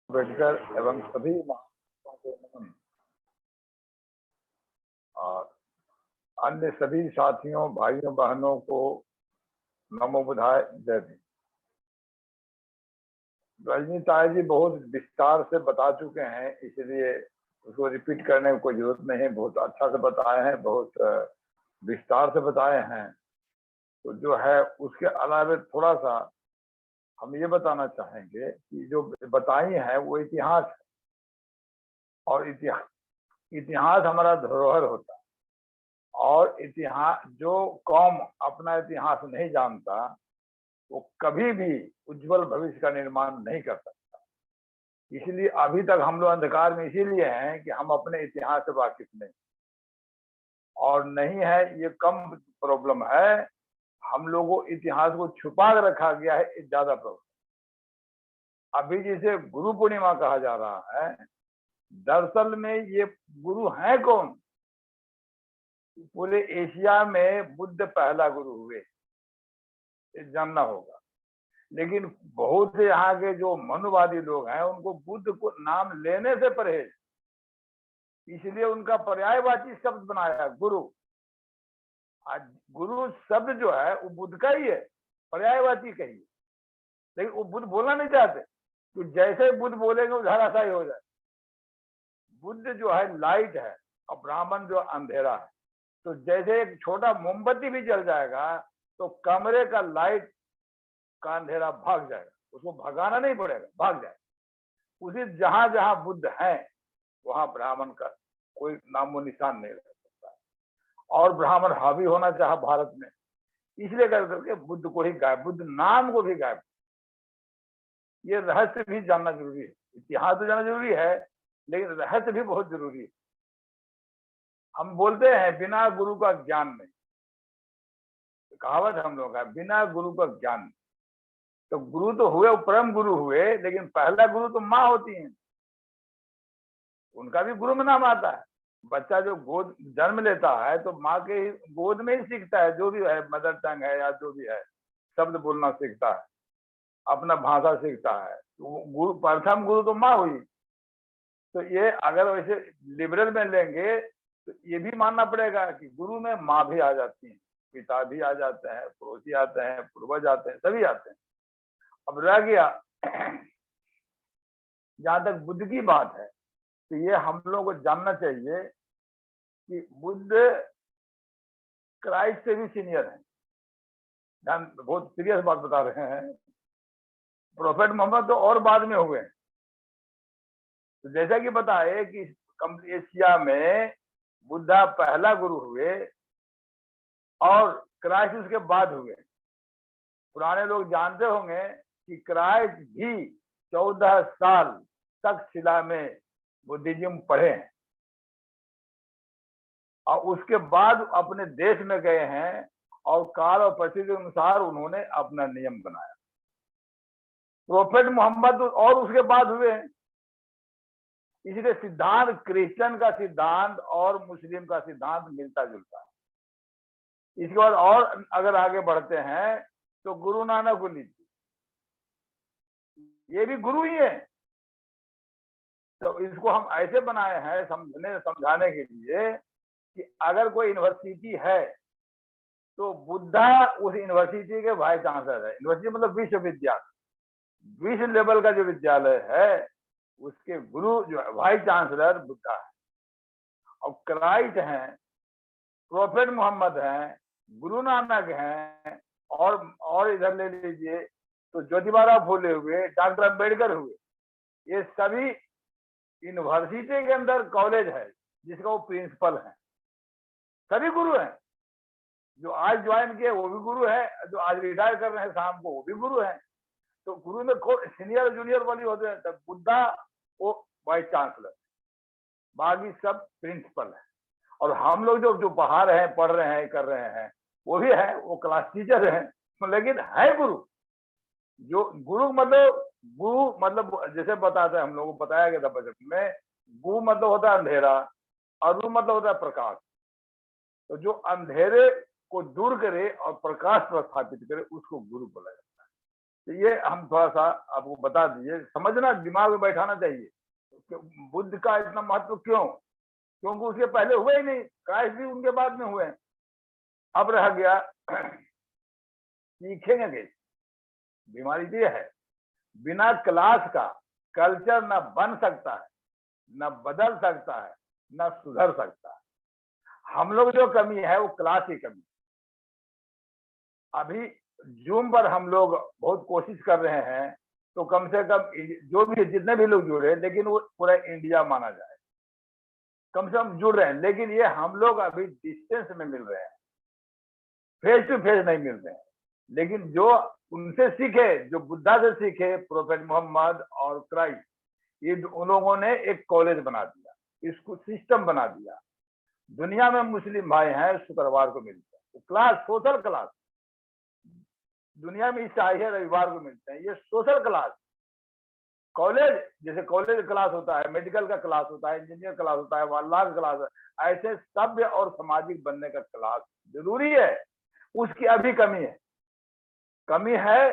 अम्बेडकर एवं सभी महापुरुषों को नमन। और अन्य सभी साथियों भाइयों बहनों को नमो बुधाय जय भीम। रजनी ताया जी बहुत विस्तार से बता चुके हैं, इसलिए उसको रिपीट करने की कोई जरूरत नहीं है। बहुत अच्छा से बताए हैं, बहुत विस्तार से बताए हैं। तो जो है उसके अलावा थोड़ा सा हम ये बताना चाहेंगे कि जो बताई है वो इतिहास है, और इतिहास हमारा धरोहर होता है। और इतिहास, जो कौम अपना इतिहास नहीं जानता वो कभी भी उज्जवल भविष्य का निर्माण नहीं कर सकता। इसलिए अभी तक हम लोग अंधकार में इसीलिए हैं कि हम अपने इतिहास से वाकिफ नहीं, और नहीं है ये कम प्रॉब्लम है, हम लोगों इतिहास को छुपा कर रखा गया है, ये ज्यादा प्रॉब्लम। अभी जिसे गुरु पूर्णिमा कहा जा रहा है, दरअसल में ये गुरु है कौन? पूरे एशिया में बुद्ध पहला गुरु हुए, ये जानना होगा। लेकिन बहुत से यहाँ के जो मनुवादी लोग हैं उनको बुद्ध को नाम लेने से परहेज, इसलिए उनका पर्यायवाची शब्द बनाया गुरु। आज गुरु शब्द जो है वो बुद्ध का ही है, पर्यायवाची का ही है, लेकिन वो बुद्ध बोलना नहीं चाहते। तो जैसे बुद्ध बोलेंगे वो धराशायी हो जाए। बुद्ध जो है लाइट है और ब्राह्मण जो अंधेरा है। तो जैसे एक छोटा मोमबत्ती भी जल जाएगा तो कमरे का लाइट का अंधेरा भाग जाएगा, उसको भगाना नहीं पड़ेगा, भाग जाएगा। उसी जहां जहां बुद्ध है वहां ब्राह्मण का कोई नामो निशान नहीं रह सकता। और ब्राह्मण हावी होना चाहा भारत में, इसलिए करके बुद्ध को ही गायब, बुद्ध नाम को भी गायब। ये रहस्य भी जानना जरूरी है। इतिहास तो जानना जरूरी है, लेकिन रहस्य भी बहुत जरूरी है। हम बोलते हैं बिना गुरु का ज्ञान नहीं, कहावत हम लोग का, बिना गुरु का ज्ञान नहीं। तो गुरु तो हुए, परम गुरु हुए, लेकिन पहला गुरु तो माँ होती है, उनका भी गुरु में नाम आता है। बच्चा जो गोद जन्म लेता है तो माँ के गोद में ही सीखता है, जो भी है, मदर टंग है या जो भी है, शब्द बोलना सीखता है, अपना भाषा सीखता है। तो गुरु, प्रथम गुरु तो माँ हुई। तो ये अगर वैसे लिबरल में लेंगे तो ये भी मानना पड़ेगा कि गुरु में माँ भी आ जाती है, पिता भी आ जाते हैं, पड़ोसी आते हैं, पूर्वज आते हैं, सभी आते हैं। अब रह गया जहां तक बुद्ध की बात है, तो ये हम लोगों को जानना चाहिए कि बुद्ध क्राइस्ट से भी सीनियर है। ध्यान, बहुत सीरियस बात बता रहे हैं। प्रोफेट मोहम्मद तो और बाद में हुए। तो जैसा कि बताए कि एशिया में बुद्धा पहला गुरु हुए और क्राइस्ट उसके बाद हुए। पुराने लोग जानते होंगे कि क्राइस्ट भी 14 साल तक शिला में बुद्धिज्म पढ़े हैं, और उसके बाद अपने देश में गए हैं और काल और परिस्थिति के अनुसार उन्होंने अपना नियम बनाया। प्रोफेट मोहम्मद और उसके बाद हुए हैं। इसलिए सिद्धांत क्रिश्चियन का सिद्धांत और मुस्लिम का सिद्धांत मिलता जुलता है। इसके बाद और अगर आगे बढ़ते हैं तो गुरु नानक को लीजिए, ये भी गुरु ही है। तो इसको हम ऐसे बनाए हैं समझाने के लिए कि अगर कोई यूनिवर्सिटी है तो बुद्धा उस यूनिवर्सिटी के वाइस चांसलर है। यूनिवर्सिटी मतलब विश्वविद्यालय, विश्व लेवल का जो विद्यालय है उसके गुरु जो है वाइस चांसलर बुद्धा है। और क्राइस्ट हैं, प्रोफेट मोहम्मद हैं, गुरु नानक हैं, और इधर ले लीजिए तो ज्योतिबा फूले हुए, डॉक्टर अम्बेडकर हुए। ये सभी यूनिवर्सिटी के अंदर कॉलेज है जिसका वो प्रिंसिपल है, सभी गुरु हैं। जो आज ज्वाइन किए वो भी गुरु है, जो आज रिटायर कर रहे हैं शाम को वो भी गुरु है। तो गुरु में सीनियर जूनियर वाली होते हैं। तब बुद्धा वो वाइस चांसलर, बाकी सब प्रिंसिपल है। और हम लोग जो बाहर हैं, पढ़ रहे हैं, कर रहे हैं, वो भी है, वो क्लास टीचर है, लेकिन है गुरु। जो गुरु मतलब जैसे बताते हैं, हम लोगों को बताया गया था बचपन में, गु मतलब होता है अंधेरा और रू मतलब होता है प्रकाश। तो जो अंधेरे को दूर करे और प्रकाश प्रस्थापित करे उसको गुरु बोला जाता है। तो ये हम थोड़ा सा आपको बता दीजिए, समझना, दिमाग में बैठाना चाहिए बुद्ध का इतना महत्व क्यों, क्योंकि उसके पहले हुए ही नहीं, क्राइस्ट भी उनके बाद में हुए। अब रह गया सीखेंगे कैसे, बीमारी तो ये है, बिना क्लास का कल्चर न बन सकता है, न बदल सकता है, न सुधर सकता है। हम लोग जो कमी है वो क्लास की कमी। अभी जूम पर हम लोग बहुत कोशिश कर रहे हैं, तो कम से कम जो भी जितने भी लोग जुड़े, लेकिन वो पूरा इंडिया माना जाए, कम से कम जुड़ रहे हैं। लेकिन ये हम लोग अभी डिस्टेंस में मिल रहे हैं, फेस टू फेस नहीं मिल रहे हैं। लेकिन जो उनसे सीखे, जो बुद्धा से सीखे, प्रोफेट मोहम्मद और क्राइस्ट, ये उन लोगों ने एक कॉलेज बना दिया, इसको सिस्टम बना दिया। दुनिया में मुस्लिम भाई हैं, शुक्रवार को मिलते हैं, क्लास, सोशल क्लास। दुनिया में ईसाई है, रविवार को मिलते हैं, ये सोशल क्लास। कॉलेज, जैसे कॉलेज क्लास होता है, मेडिकल का क्लास होता है, इंजीनियर क्लास होता है, वाला का क्लास है, ऐसे सभ्य और सामाजिक बनने का क्लास जरूरी है। उसकी अभी कमी है। कमी है,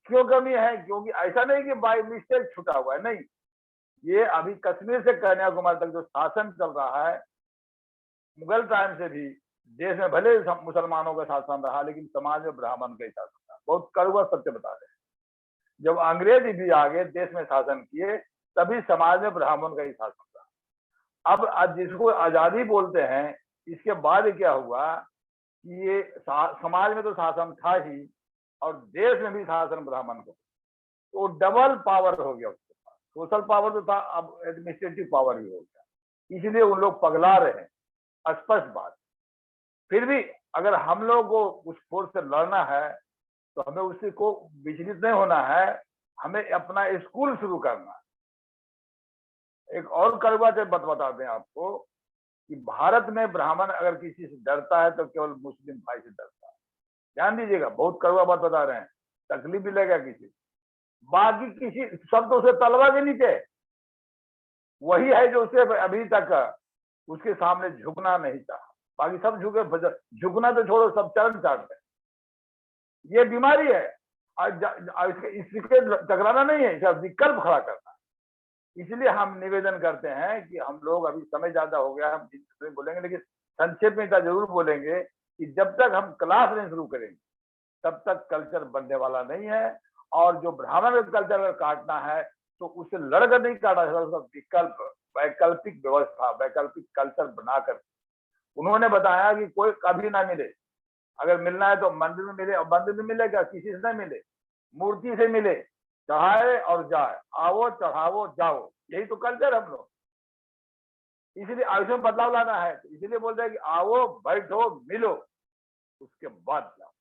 क्यों कमी है? क्योंकि ऐसा नहीं कि बाई मिस्टेक छुटा हुआ है, नहीं। ये अभी कश्मीर से कन्याकुमारी तक जो शासन चल रहा है, मुगल टाइम से भी देश में भले मुसलमानों का शासन रहा, लेकिन समाज में ब्राह्मण का ही शासन था। बहुत कड़वा सत्य बता रहे हैं। जब अंग्रेज भी आगे देश में शासन किए, तभी समाज में ब्राह्मण का ही शासन था। अब जिसको आजादी बोलते हैं, इसके बाद क्या हुआ कि ये समाज में तो शासन था ही, और देश में भी शासन ब्राह्मण को, तो डबल पावर हो गया उसके पास। सोशल पावर तो था, अब एडमिनिस्ट्रेटिव पावर भी हो गया। इसलिए उन लोग पगला रहे हैं, स्पष्ट बात। फिर भी अगर हम लोग को उस फोर्स से लड़ना है, तो हमें उसी को विचलित नहीं होना है, हमें अपना स्कूल शुरू करना है। एक और कड़वा से बात बता दें आपको कि भारत में ब्राह्मण अगर किसी से डरता है तो केवल मुस्लिम भाई से डरता है। ध्यान दीजिएगा, बहुत कड़वा बात बता रहे हैं, तकलीफ भी लगेगा किसी, बाकी किसी सब तो उसे तलवार के नीचे वही है जो उसे अभी तक उसके सामने झुकना नहीं चाहा। बाकी सब झुके, झुकना तो छोड़ो, सब चरण चाटते हैं। ये बीमारी है, इसके टकराना नहीं है, इसका विकल्प खड़ा करना। इसलिए हम निवेदन करते हैं कि हम लोग, अभी समय ज्यादा हो गया, हम बोलेंगे, लेकिन संक्षेप में जरूर बोलेंगे कि जब तक हम क्लास नहीं शुरू करेंगे, तब तक कल्चर बनने वाला नहीं है। और जो ब्राह्मण कल्चर अगर काटना है, तो उसे लड़कर नहीं काटा जाता, उसका विकल्प, वैकल्पिक व्यवस्था, वैकल्पिक कल्चर बनाकर। उन्होंने बताया कि कोई कभी ना मिले, अगर मिलना है तो मंदिर में मिले, और मंदिर में मिलेगा, किसी से नहीं मिले, मूर्ति से मिले, चढ़ाए और जाए, आओ चढ़ाओ जाओ, यही तो कल्चर हम लोग। इसलिए आयुष में बदलाव लाना है, इसलिए बोलते हैं कि आओ, बैठो, मिलो, उसके बाद जाओ।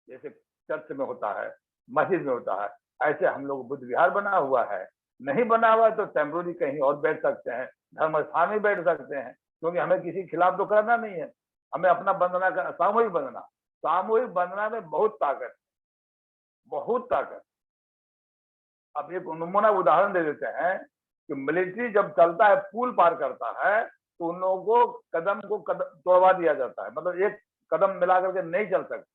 जैसे चर्च में होता है, मस्जिद में होता है, ऐसे हम लोग बुद्ध विहार बना हुआ है। नहीं बना हुआ तो टेम्पोररी कहीं और बैठ सकते हैं, धर्म स्थान में बैठ सकते हैं, क्योंकि हमें किसी के खिलाफ तो करना नहीं है। हमें अपना बंधना का, सामूहिक बंधना, सामूहिक बंधना में बहुत ताकत, बहुत ताकत। अब एक नमूना उदाहरण दे देते हैं कि मिलिट्री जब चलता है, पुल पार करता है, तो उन लोगों को कदम तोड़वा दिया जाता है, मतलब एक कदम मिला करके नहीं चल सकते,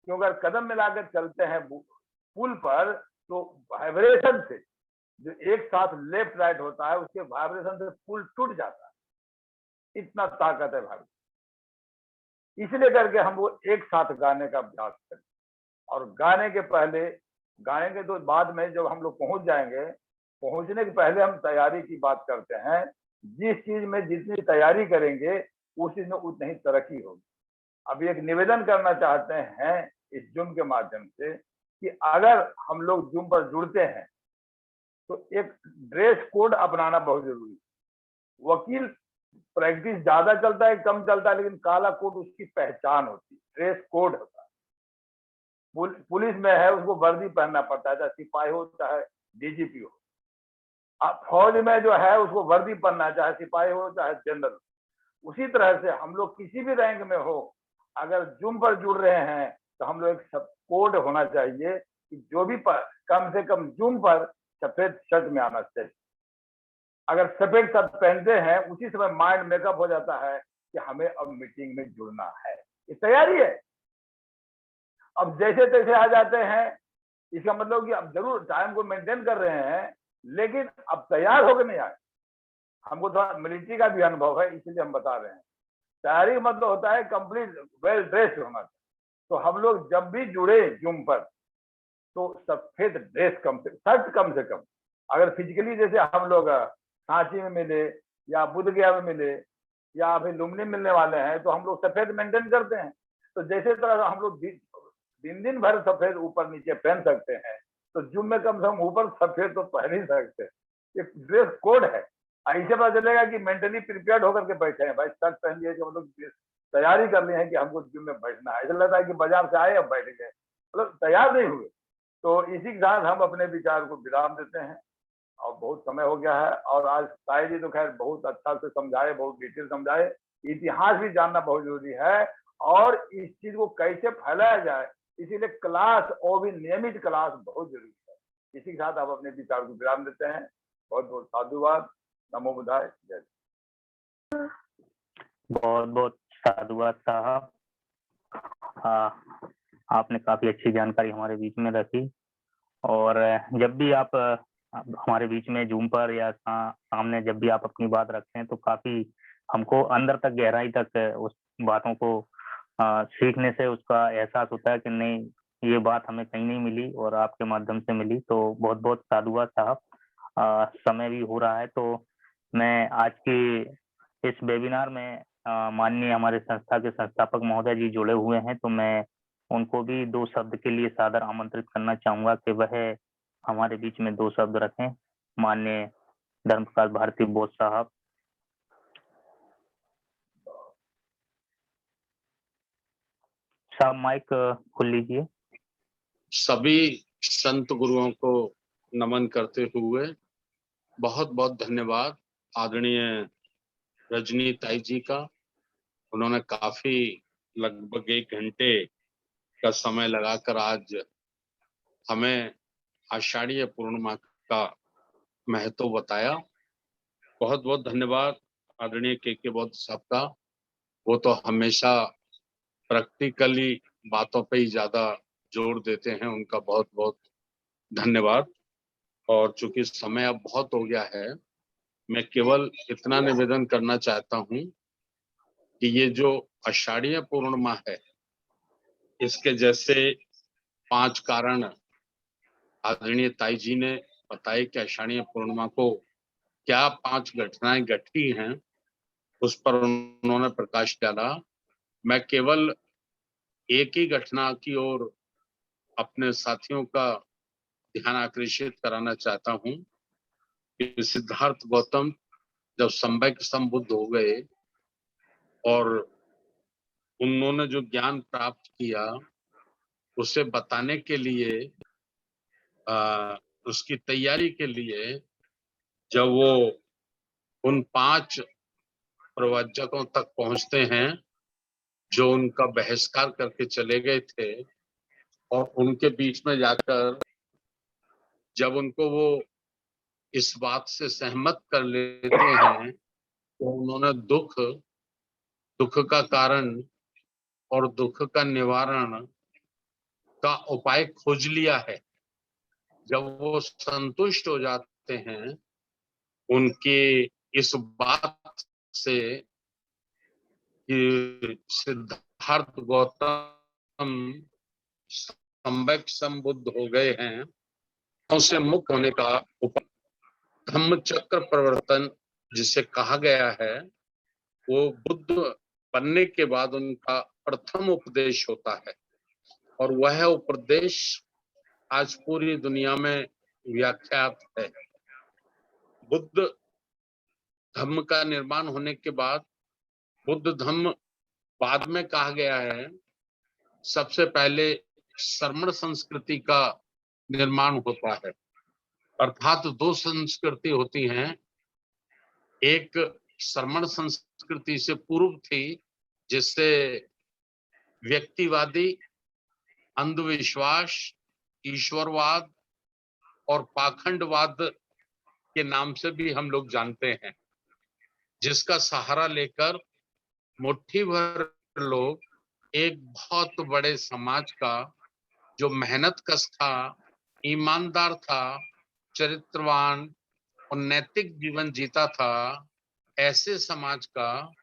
क्योंकि अगर कदम मिलाकर चलते हैं पुल पर, तो वाइब्रेशन से जो एक साथ लेफ्ट राइट होता है, उसके वाइब्रेशन से पुल टूट जाता है। इतना ताकत है भारत। इसलिए करके हम वो एक साथ गाने का अभ्यास करें, और गाने के पहले, गाने के तो बाद में जब हम लोग पहुंच जाएंगे, पहुंचने के पहले हम तैयारी की बात करते हैं। जिस चीज में जितनी तैयारी करेंगे, उस चीज में उतनी ही तरक्की होगी। अभी एक निवेदन करना चाहते हैं इस जूम के माध्यम से कि अगर हम लोग जूम पर जुड़ते हैं, तो एक ड्रेस कोड अपनाना बहुत जरूरी है। वकील प्रैक्टिस ज्यादा चलता है, कम चलता है, लेकिन काला कोट उसकी पहचान होती है, ड्रेस कोड होता है। पुलिस में है, उसको वर्दी पहनना पड़ता है, चाहे सिपाही हो चाहे डीजीपी हो। फौज में जो है, उसको वर्दी पहनना है, चाहे सिपाही हो चाहे जनरल। उसी तरह से हम लोग किसी भी रैंक में हो, अगर जूम पर जुड़ रहे हैं, तो हम लोग एक सब कोड होना चाहिए कि जो भी कम से कम जूम पर सफेद शर्ट में आना चाहिए। अगर सफेद शर्ट पहनते हैं, उसी समय माइंड मेकअप हो जाता है कि हमें अब मीटिंग में जुड़ना है, ये तैयारी है। अब जैसे तैसे आ जाते हैं, इसका मतलब कि अब जरूर टाइम को मेंटेन कर रहे हैं, लेकिन अब तैयार होकर नहीं आए। हमको थोड़ा मिलिट्री का भी अनुभव है, इसलिए हम बता रहे हैं। तैयारी मतलब होता है कंप्लीट वेल ड्रेस्ड होना। तो हम लोग जब भी जुड़े जूम पर, तो सफेद ड्रेस शर्ट कम से कम, अगर फिजिकली जैसे हम लोग सांची में मिले या बुध गया में मिले या अभी लुम्बिनी मिलने वाले हैं, तो हम लोग सफेद मेंटेन करते हैं। तो जैसे तरह हम लोग दिन भर सफेद ऊपर नीचे पहन सकते हैं, तो जुम में कम से कम ऊपर सफेद तो पहन ही सकते हैं। एक ड्रेस कोड है, ऐसे पता चलेगा कि मेंटली प्रिपेयर्ड होकर के बैठे हैं। भाई शर्ट पहन लिए कि मतलब तैयारी कर ली है कि हमको जिम में बैठना है। ऐसा लगता है कि बाजार से आए अब बैठ गए, मतलब तैयार नहीं हुए। तो इसी के साथ हम अपने विचार को विराम देते हैं, और बहुत समय हो गया है। और आज साई जी तो खैर बहुत अच्छा से समझाए, बहुत डिटेल समझाए। इतिहास भी जानना बहुत जरूरी है, और इस चीज को कैसे फैलाया जाए, इसीलिए क्लास और भी नियमित क्लास बहुत जरूरी है। इसी के साथ आप अपने विचार को विराम देते हैं। बहुत बहुत साधुवाद। नमो बुद्धाय। जय। बहुत बहुत साधुवाद साहब। आपने काफी अच्छी जानकारी हमारे बीच में रखी, और जब भी आप हमारे बीच में जूम पर या सामने जब भी आप अपनी बात रखते हैं, तो काफी हमको अंदर तक, गहराई तक उस बातों को सीखने से उसका एहसास होता है कि नहीं, ये बात हमें कहीं नहीं मिली और आपके माध्यम से मिली। तो बहुत बहुत साधुवाद साहब। समय भी हो रहा है, तो मैं आज की इस वेबिनार में माननीय हमारे संस्था के संस्थापक महोदय जी जुड़े हुए हैं, तो मैं उनको भी 2 शब्द के लिए सादर आमंत्रित करना चाहूंगा कि वह हमारे बीच में 2 शब्द रखें। माननीय धर्म प्रकाश भारती बोस साहब। साहब माइक खोल लीजिए। सभी संत गुरुओं को नमन करते हुए बहुत बहुत धन्यवाद आदरणीय रजनी ताई जी का। उन्होंने काफी लगभग 1 घंटे का समय लगाकर आज हमें आषाढ़ीय पूर्णिमा का महत्व बताया। बहुत बहुत धन्यवाद आदरणीय के बौद्ध साहब का। वो तो हमेशा प्रैक्टिकली बातों पे ही ज्यादा जोर देते हैं, उनका बहुत बहुत धन्यवाद। और चूंकि समय अब बहुत हो गया है, मैं केवल इतना निवेदन करना चाहता हूं कि ये जो आषाढ़ीय पूर्णिमा है, इसके जैसे 5 कारण आदरणीय ताई जी ने बताए कि आषाढ़ीय पूर्णिमा को क्या 5 घटनाएं घटी हैं, उस पर उन्होंने प्रकाश डाला। मैं केवल एक ही घटना की ओर अपने साथियों का ध्यान आकर्षित कराना चाहता हूं कि सिद्धार्थ गौतम जब सम्यक संबुद्ध हो गए और उन्होंने जो ज्ञान प्राप्त किया, उसे बताने के लिए उसकी तैयारी के लिए जब वो उन 5 प्रवचकों तक पहुंचते हैं जो उनका बहिष्कार करके चले गए थे, और उनके बीच में जाकर जब उनको वो इस बात से सहमत कर लेते हैं, तो उन्होंने दुख का कारण और दुख का निवारण का उपाय खोज लिया है। जब वो संतुष्ट हो जाते हैं उनके इस बात से कि सिद्धार्थ गौतम सम्यक संबुद्ध हो गए हैं, उनसे मुक्त होने का उपाय धम्म चक्र प्रवर्तन जिसे कहा गया है, वो बुद्ध बनने के बाद उनका प्रथम उपदेश होता है। और वह उपदेश आज पूरी दुनिया में व्याख्यात है। बुद्ध धम्म का निर्माण होने के बाद बुद्ध धम्म बाद में कहा गया है। सबसे पहले श्रमण संस्कृति का निर्माण होता है, अर्थात 2 संस्कृति होती हैं। एक श्रमण संस्कृति से पूर्व थी, जिससे व्यक्तिवादी, अंधविश्वास, ईश्वरवाद और पाखंडवाद के नाम से भी हम लोग जानते हैं, जिसका सहारा लेकर मुट्ठी भर लोग एक बहुत बड़े समाज का जो मेहनत कश था ईमानदार था, चरित्रवान और नैतिक जीवन जीता था, ऐसे समाज का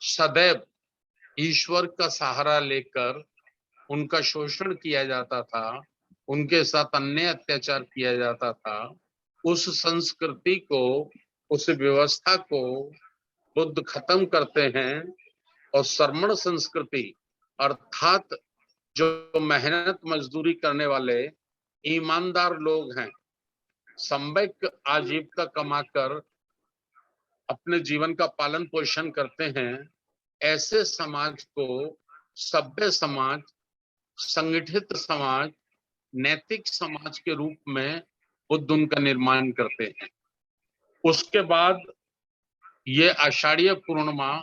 सदैव ईश्वर का सहारा लेकर उनका शोषण किया जाता था, उनके साथ अन्य अत्याचार किया जाता था, उस संस्कृति को, उस व्यवस्था को बुद्ध खत्म करते हैं और श्रमण संस्कृति अर्थात जो मेहनत मजदूरी करने वाले ईमानदार लोग हैं, सम्यक आजीविका कमाकर अपने जीवन का पालन पोषण करते हैं, ऐसे समाज को सभ्य समाज, संगठित समाज, नैतिक समाज के रूप में बुद्ध उनका निर्माण करते हैं। उसके बाद ये आषाढ़ीय पूर्णिमा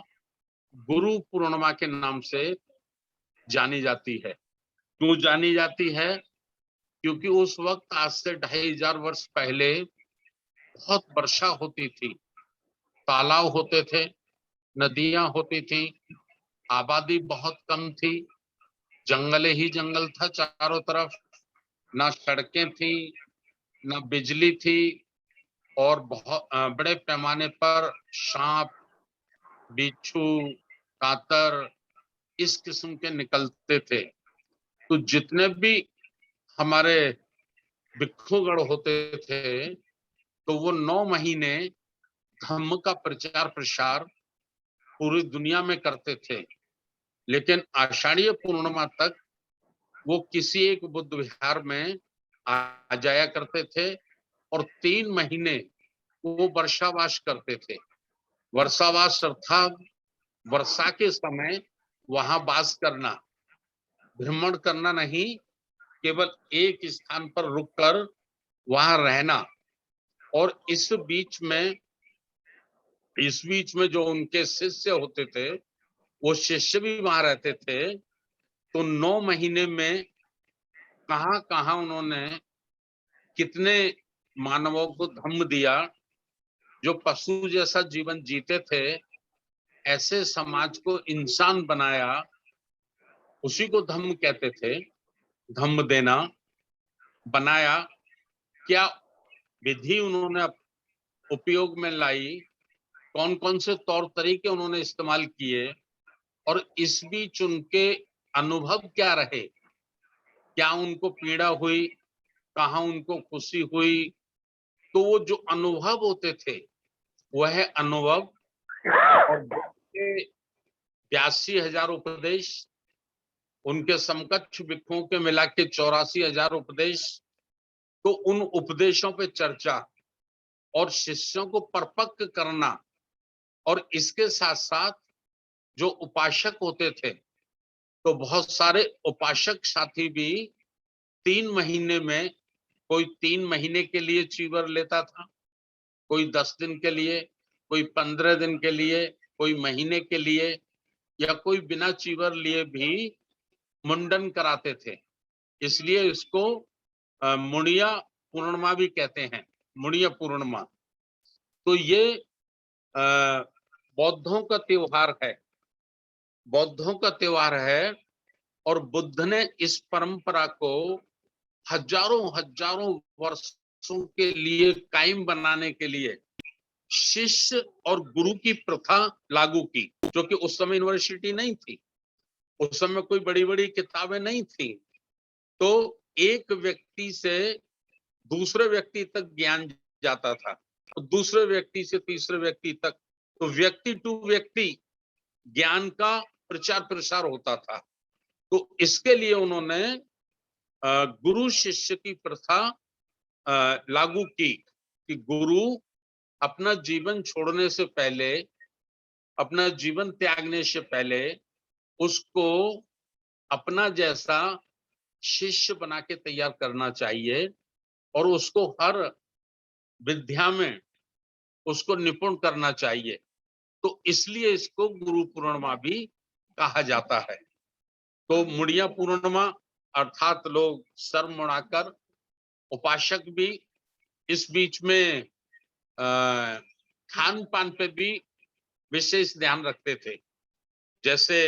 गुरु पूर्णिमा के नाम से जानी जाती है। क्यों जानी जाती है? क्योंकि उस वक्त आज से 2500 वर्ष पहले बहुत वर्षा होती थी, तालाब होते थे, नदियां होती थी, आबादी बहुत कम थी, जंगल ही जंगल था चारों तरफ, ना सड़कें थी, ना बिजली थी, और बहुत बड़े पैमाने पर सांप, बिच्छू, कातर इस किस्म के निकलते थे। तो जितने भी हमारे भिक्षुगण होते थे, तो वो 9 महीने धम्म का प्रचार प्रसार पूरी दुनिया में करते थे। लेकिन आषाढ़ीय पूर्णिमा तक वो किसी एक बुद्ध विहार में आ जाया करते थे और 3 महीने वो वर्षावास करते थे। वर्षावास अर्थात वर्षा के समय वहां वास करना, भ्रमण करना नहीं, केवल एक स्थान पर रुककर वहां रहना। और इस बीच में जो उनके शिष्य होते थे, वो शिष्य भी वहां रहते थे। तो 9 महीने में कहां कहां उन्होंने कितने मानवों को धम्म दिया, जो पशु जैसा जीवन जीते थे, ऐसे समाज को इंसान बनाया, उसी को धम्म कहते थे। धम्म देना, बनाया, क्या विधि उन्होंने उपयोग में लाई, कौन कौन से तौर तरीके उन्होंने इस्तेमाल किए, और इस बीच उनके अनुभव क्या रहे, क्या उनको पीड़ा हुई, कहाँ उनको खुशी हुई। तो वो जो अनुभव होते थे, वह अनुभव और 82,000 उपदेश, उनके समकक्ष भिक्षुओं के मिला के 84,000 उपदेश, तो उन उपदेशों पे चर्चा और शिष्यों को परिपक्व करना, और इसके साथ साथ जो उपासक होते थे, तो बहुत सारे उपासक साथी भी 3 महीने में, कोई 3 महीने के लिए चीवर लेता था, कोई 10 दिन के लिए, कोई 15 दिन के लिए, कोई महीने के लिए, या कोई बिना चीवर लिए भी मुंडन कराते थे। इसलिए इसको मुड़िया पूर्णिमा भी कहते हैं, मुड़िया पूर्णिमा। तो ये बौद्धों का त्योहार है, बौद्धों का त्योहार है। और बुद्ध ने इस परंपरा को हजारों हजारों वर्षों के लिए कायम बनाने के लिए शिष्य और गुरु की प्रथा लागू की, जो कि उस समय यूनिवर्सिटी नहीं थी, उस समय कोई बड़ी बड़ी किताबें नहीं थी। तो एक व्यक्ति से दूसरे व्यक्ति तक ज्ञान जाता था, तो दूसरे व्यक्ति से तीसरे व्यक्ति तक, तो व्यक्ति टू व्यक्ति ज्ञान का प्रचार प्रसार होता था। तो इसके लिए उन्होंने गुरु शिष्य की प्रथा लागू की कि गुरु अपना जीवन छोड़ने से पहले, अपना जीवन त्यागने से पहले उसको अपना जैसा शिष्य बना के तैयार करना चाहिए, और उसको हर विद्या में उसको निपुण करना चाहिए। तो इसलिए इसको गुरु पूर्णिमा भी कहा जाता है। तो मुड़िया पूर्णिमा अर्थात लोग सर मुड़ाकर, उपासक भी इस बीच में खान पान पे भी विशेष ध्यान रखते थे। जैसे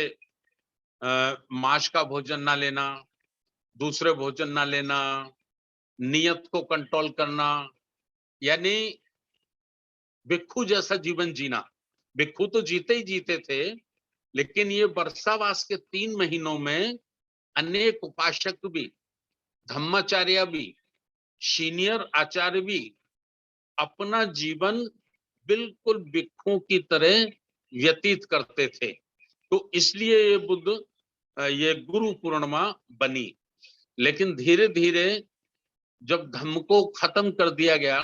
मांस का भोजन ना लेना, दूसरे भोजन ना लेना, नियत को कंट्रोल करना, यानी भिक्षु जैसा जीवन जीना। भिक्षु तो जीते ही जीते थे, लेकिन ये वर्षावास के 3 महीनों में अनेक उपासक भी, धम्माचार्य भी, सीनियर आचार्य भी अपना जीवन बिल्कुल भिक्षुओं की तरह व्यतीत करते थे। तो इसलिए ये गुरु पूर्णिमा बनी। लेकिन धीरे धीरे जब धम्म को खत्म कर दिया गया,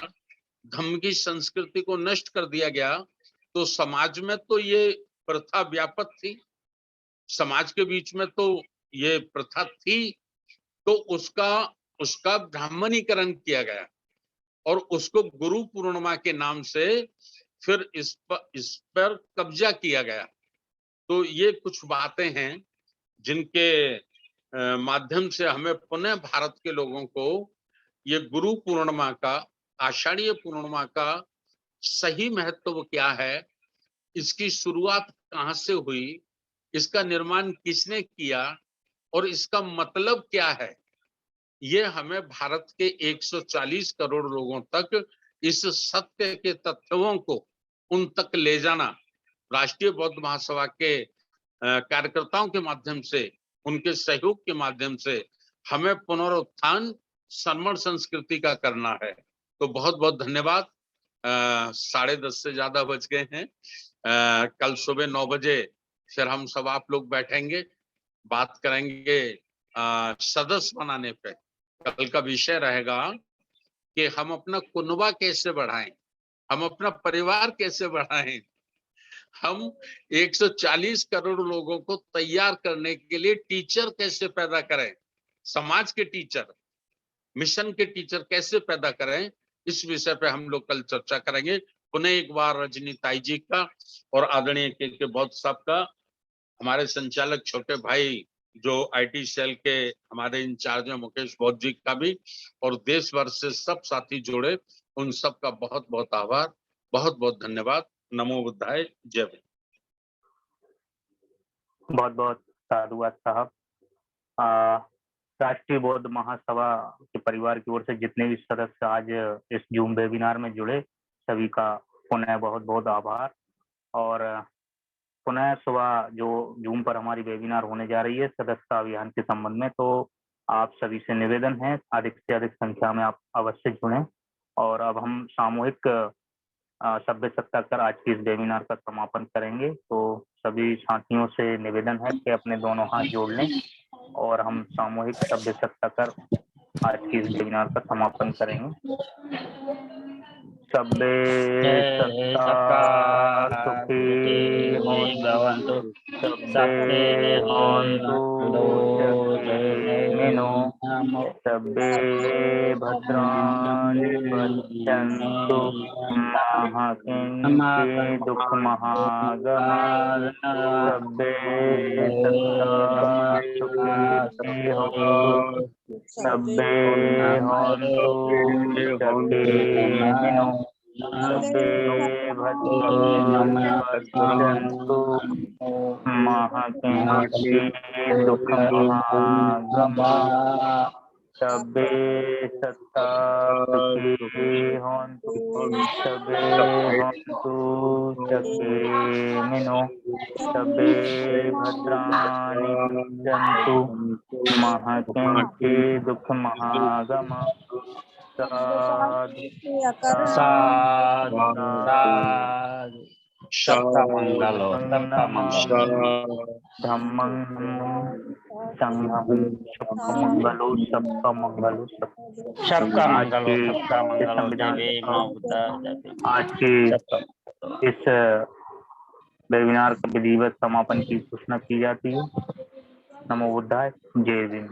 धम्म की संस्कृति को नष्ट कर दिया गया, तो समाज में तो ये प्रथा व्यापक थी, समाज के बीच में तो ये प्रथा थी, तो उसका ब्राह्मणीकरण किया गया और उसको गुरु पूर्णिमा के नाम से फिर इस पर कब्जा किया गया। तो ये कुछ बातें हैं जिनके माध्यम से हमें पुनः भारत के लोगों को ये गुरु पूर्णिमा का, आषाढ़ीय पूर्णिमा का सही महत्व क्या है, इसकी शुरुआत कहाँ से हुई, इसका निर्माण किसने किया और इसका मतलब क्या है, ये हमें भारत के 140 करोड़ लोगों तक इस सत्य के तथ्यों को उन तक ले जाना, राष्ट्रीय बौद्ध महासभा के कार्यकर्ताओं के माध्यम से, उनके सहयोग के माध्यम से हमें पुनरुत्थान श्रमण संस्कृति का करना है। तो बहुत बहुत धन्यवाद। 10:30 से ज्यादा बज गए हैं। कल सुबह 9 बजे फिर हम सब आप लोग बैठेंगे, बात करेंगे सदस्य बनाने पे। कल का विषय रहेगा कि हम अपना कुनबा कैसे बढ़ाएं, हम अपना परिवार कैसे बढ़ाएं, हम 140 करोड़ लोगों को तैयार करने के लिए टीचर कैसे पैदा करें, समाज के टीचर, मिशन के टीचर कैसे पैदा करें, इस विषय पे हम लोग कल चर्चा करेंगे। पुनः एक बार रजनी ताई जी का और आदरणीय के बौद्ध साहब का, हमारे संचालक छोटे भाई जो आईटी सेल के हमारे इंचार्ज हैं मुकेश बौद्ध जी का भी, और देश भर से सब साथी जुड़े, उन सब का बहुत बहुत आभार, बहुत बहुत धन्यवाद। नमो बुद्धाय, जय भीम। बहुत बहुत साधुवाद साहब। राष्ट्रीय बौद्ध महासभा के परिवार की ओर से जितने भी सदस्य आज इस जूम वेबिनार में जुड़े, सभी का पुनः बहुत बहुत आभार। और पुनः सुबह जो जूम पर हमारी वेबिनार होने जा रही है सदस्यता अभियान के संबंध में, तो आप सभी से निवेदन है अधिक से अधिक संख्या में आप अवश्य जुड़ें। और अब हम सामूहिक सभ्य सत्ता कर आज की इस वेबिनार का समापन करेंगे। तो सभी साथियों से निवेदन है कि अपने दोनों हाथ जोड़ लें और हम सामूहिक सभ्य सत्ता कर आज की इस वेबिनार का समापन करेंगे। सभ्य सत्ता सुखी होन्तु, सभ्ये होन्तु सुखिनो, सभ्ये भद्राणि पश्यन्तु मा किञ्चित् दुःखमहागमः, सभ्ये सत्ता सुखी होन्तु, सभ्ये होन्तु सुखिनो, सभ्ये भद्राणि पश्यन्तु मा किञ्चित् दुःखमहागमः, सभ्ये सत्ता सुखी होन्तु, सभ्ये होन्तु सुखिनो, सभ्ये भद्राणि पश्यन्तु मा किञ्चित् दुःखमहागमः। साधु साधु साधु। सबका मंगल हो, सबका मंगल। धम्मं संघं सबका मंगल हो, सबका मंगल हो, सबका मंगल हो, सबका मंगल हो। जय भीम, नमो बुद्धाय, जय भीम। आज की इस वेबिनार का विधिवत समापन की घोषणा की जाती है। नमो बुद्धाय, जय भीम।